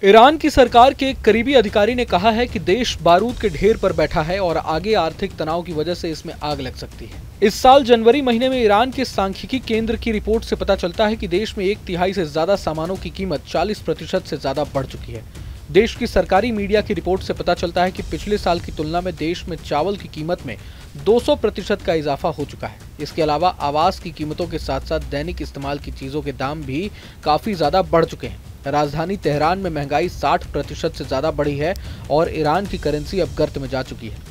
Iran की सरकार के एक करीबी अधिकारी ने कहा है कि देश बारूद के ढेर पर बैठा है और आगे आर्थिक तनाव की वजह से इसमें आग लग सकती है। इस साल जनवरी महीने में ईरान के सांख्यिकी केंद्र की रिपोर्ट से पता चलता है कि देश में 1/3 से ज्यादा सामानों की कीमत 40% से ज्यादा बढ़ चुकी है। देश की सरकारी मीडिया की रिपोर्ट से पता चलता है कि पिछले साल की तुलना में देश में चावल की कीमत में 200% का इजाफा हो चुका है। इसके अलावा आवास की कीमतों के साथ साथ दैनिक इस्तेमाल की चीजों के दाम भी काफी ज्यादा बढ़ चुके हैं। राजधानी तेहरान में महंगाई 60% से ज्यादा बढ़ी है और ईरान की करेंसी अब गर्त में जा चुकी है।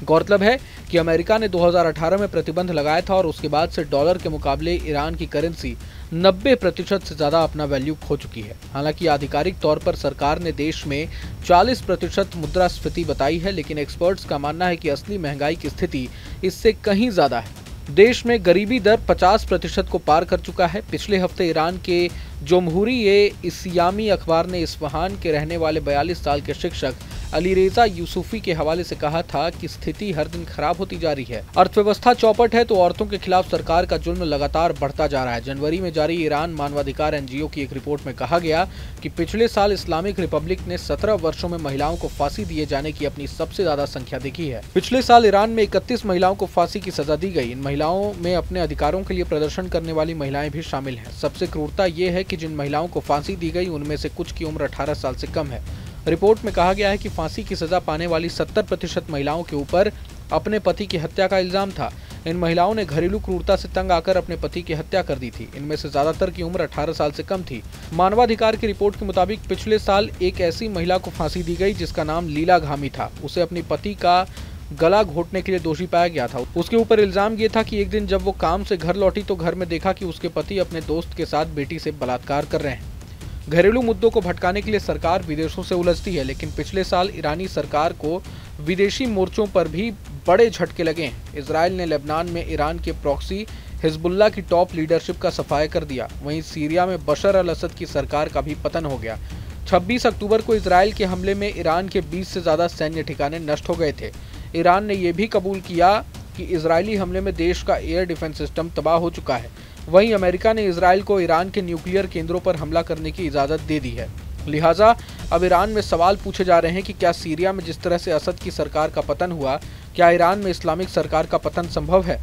गौरतलब है कि अमेरिका ने 2018 में प्रतिबंध लगाया था और उसके बाद से डॉलर के मुकाबले ईरान की करेंसी 90% से ज्यादा अपना वैल्यू खो चुकी है। हालांकि आधिकारिक तौर पर सरकार ने देश में 40% मुद्रास्फीति बताई है, लेकिन एक्सपर्ट्स का मानना है कि असली महंगाई की स्थिति इससे कहीं ज्यादा है। देश में गरीबी दर 50% को पार कर चुका है। पिछले हफ्ते ईरान के जोम्हुरी-ए-इस्लामी अखबार ने इस्फहान के रहने वाले 42 साल के शिक्षक अलीरेजा यूसुफी के हवाले से कहा था कि स्थिति हर दिन खराब होती जा रही है। अर्थव्यवस्था चौपट है तो औरतों के खिलाफ सरकार का जुल्म लगातार बढ़ता जा रहा है। जनवरी में जारी ईरान मानवाधिकार एनजीओ की एक रिपोर्ट में कहा गया कि पिछले साल इस्लामिक रिपब्लिक ने 17 वर्षों में महिलाओं को फांसी दिए जाने की अपनी सबसे ज्यादा संख्या देखी है। पिछले साल ईरान में 31 महिलाओं को फांसी की सजा दी गई। इन महिलाओं में अपने अधिकारों के लिए प्रदर्शन करने वाली महिलाएं भी शामिल हैं। सबसे क्रूरता ये है कि जिन महिलाओं को फांसी दी गई उनमें से कुछ की उम्र 18 साल से कम है। रिपोर्ट में कहा गया है कि फांसी की सजा पाने वाली 70% महिलाओं के ऊपर अपने पति की हत्या का इल्जाम था। इन महिलाओं ने घरेलू क्रूरता से तंग आकर अपने पति की हत्या कर दी थी। इनमें से ज्यादातर की उम्र 18 साल से कम थी। मानवाधिकार की रिपोर्ट के मुताबिक पिछले साल एक ऐसी महिला को फांसी दी गई जिसका नाम लीला घामी था। उसे अपने पति का गला घोटने के लिए दोषी पाया गया था। उसके ऊपर इल्जाम ये था कि एक दिन जब वो काम से घर लौटी तो घर में देखा कि उसके पति अपने दोस्त के साथ बेटी से बलात्कार कर रहे हैं। घरेलू मुद्दों को भटकाने के लिए सरकार विदेशों से उलझती है, लेकिन पिछले साल ईरानी सरकार को विदेशी मोर्चों पर भी बड़े झटके लगे हैं। इजराइल ने लेबनान में ईरान के प्रॉक्सी हिजबुल्लाह की टॉप लीडरशिप का सफाया कर दिया। वहीं सीरिया में बशर अल असद की सरकार का भी पतन हो गया। 26 अक्टूबर को इजराइल के हमले में ईरान के 20 से ज्यादा सैन्य ठिकाने नष्ट हो गए थे। ईरान ने यह भी कबूल किया कि इजरायली हमले में देश का एयर डिफेंस सिस्टम तबाह हो चुका है। वहीं अमेरिका ने इजराइल को ईरान के न्यूक्लियर केंद्रों पर हमला करने की इजाजत दे दी है। लिहाजा अब ईरान में सवाल पूछे जा रहे हैं कि क्या सीरिया में जिस तरह से असद की सरकार का पतन हुआ, क्या ईरान में इस्लामिक सरकार का पतन संभव है?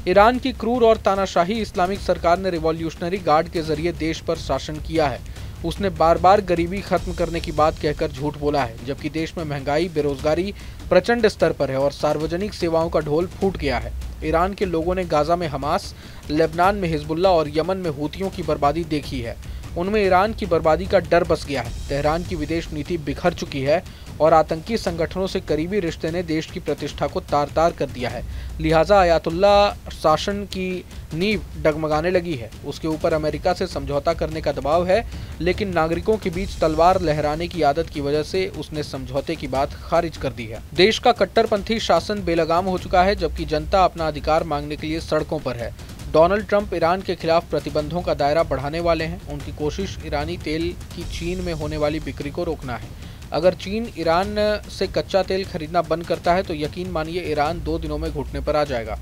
ईरान की क्रूर और तानाशाही इस्लामिक सरकार ने रिवॉल्यूशनरी गार्ड के जरिए देश पर शासन किया है। उसने बार बार गरीबी खत्म करने की बात कहकर झूठ बोला है, जबकि देश में महंगाई, बेरोजगारी प्रचंड स्तर पर है और सार्वजनिक सेवाओं का ढोल फूट गया है। ईरान के लोगों ने गाजा में हमास, लेबनान में हिजबुल्लाह और यमन में हूतियों की बर्बादी देखी है। उनमें ईरान की बर्बादी का डर बस गया है। तेहरान की विदेश नीति बिखर चुकी है और आतंकी संगठनों से करीबी रिश्ते ने देश की प्रतिष्ठा को तार-तार कर दिया है। लिहाजा अयातुल्लाह शासन की नींव डगमगाने लगी है। उसके ऊपर अमेरिका से समझौता करने का दबाव है, लेकिन नागरिकों के बीच तलवार लहराने की आदत की वजह से उसने समझौते की बात खारिज कर दी है। देश का कट्टरपंथी शासन बेलगाम हो चुका है, जबकि जनता अपना अधिकार मांगने के लिए सड़कों पर है। डोनाल्ड ट्रंप ईरान के खिलाफ प्रतिबंधों का दायरा बढ़ाने वाले हैं। उनकी कोशिश ईरानी तेल की चीन में होने वाली बिक्री को रोकना है। अगर चीन ईरान से कच्चा तेल खरीदना बंद करता है तो यकीन मानिए ईरान 2 दिनों में घुटने पर आ जाएगा।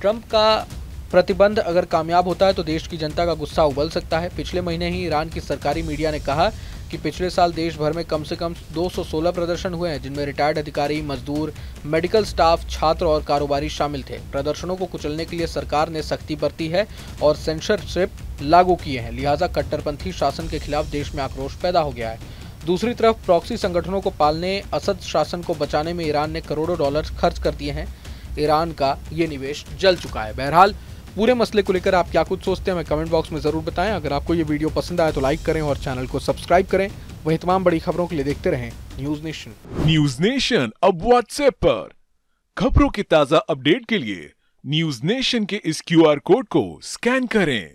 ट्रंप का प्रतिबंध अगर कामयाब होता है तो देश की जनता का गुस्सा उबल सकता है। पिछले महीने ही ईरान की सरकारी मीडिया ने कहा कि पिछले साल देश भर में कम से कम 216 प्रदर्शन हुए हैं, जिनमें रिटायर्ड अधिकारी, मजदूर, मेडिकल स्टाफ, छात्र और कारोबारी शामिल थे। प्रदर्शनों को कुचलने के लिए सरकार ने सख्ती बरती है और सेंसरशिप लागू किए हैं। लिहाजा कट्टरपंथी शासन के खिलाफ देश में आक्रोश पैदा हो गया है। दूसरी तरफ प्रॉक्सी संगठनों को पालने, असद शासन को बचाने में ईरान ने करोड़ों डॉलर खर्च कर दिए हैं। ईरान का ये निवेश जल चुका है। बहरहाल पूरे मसले को लेकर आप क्या कुछ सोचते हैं, हमें कमेंट बॉक्स में जरूर बताएं। अगर आपको ये वीडियो पसंद आए तो लाइक करें और चैनल को सब्सक्राइब करें। वहीं तमाम बड़ी खबरों के लिए देखते रहें न्यूज नेशन। न्यूज नेशन अब व्हाट्सएप पर खबरों के ताजा अपडेट के लिए न्यूज नेशन के इस QR कोड को स्कैन करें।